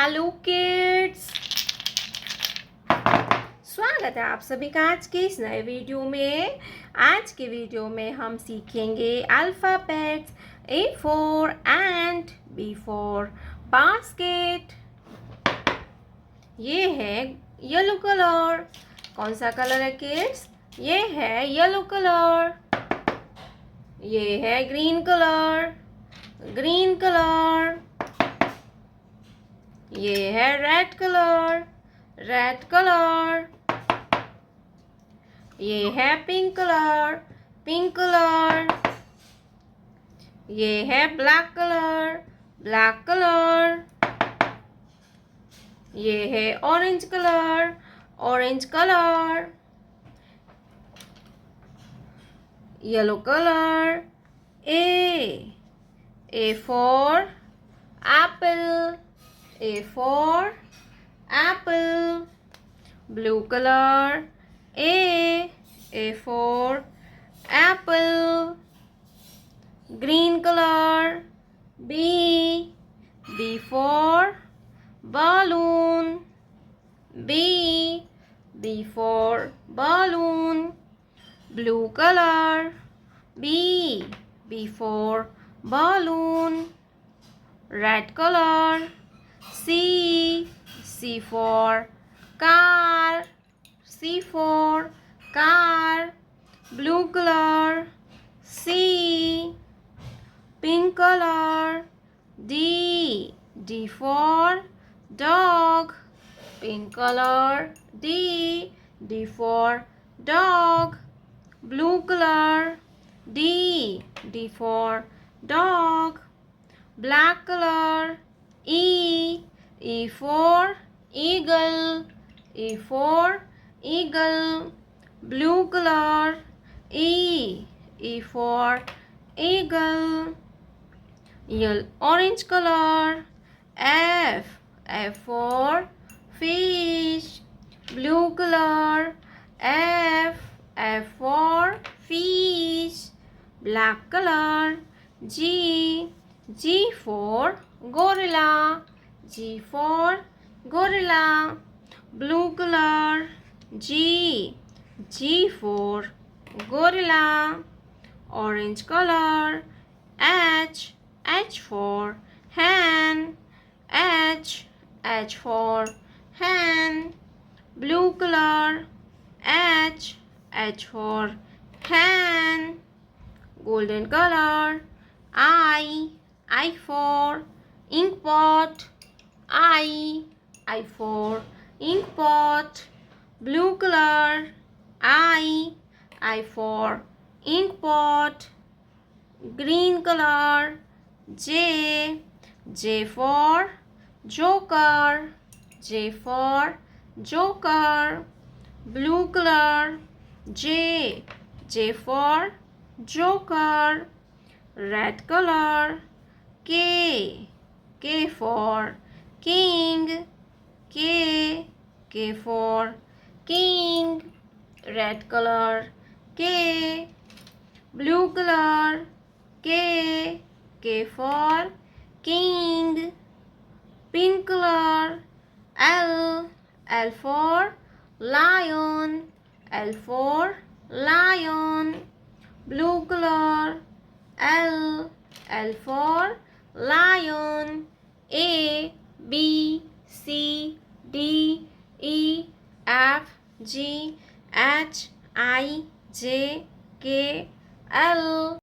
Hello kids, स्वागत है आप सभी का आज के इस नए वीडियो में। आज के वीडियो में हम सीखेंगे alphabets A for ant, B for basket। ये है येलो कलर। कौन सा कलर है किड्स? ये है येलो कलर। ये है ग्रीन कलर, ग्रीन कलर। ये है रेड कलर, रेड कलर। ये है पिंक कलर, पिंक कलर। ये है ब्लैक कलर, ब्लैक कलर। ये है orange colour, orange colour. Yellow colour. A for apple, A for apple. Blue color. A for apple. Green color. B for balloon. B for balloon. Blue color. B for balloon. Red color. C for car, C for car. Blue color. C. Pink color. D for dog, pink color. D for dog. Blue color. D for dog. Black color. E for eagle, E for eagle. Blue color. E for eagle. Orange color. F for fish. Blue color. F for fish. Black color. G for gorilla, G for gorilla. Blue color. G for gorilla. Orange color. H for hen, H for hen. Blue color. H for hen. Golden color. I for ink pot, I for ink pot. Blue color. I for ink pot. Green color. J for joker, J for joker. Blue color. J for joker. Red color. K for king, K for king. Red color. K. Blue color. K for king. Pink color. L for lion, L for lion. Blue color. L for lion. A B C D E F G H I J K L.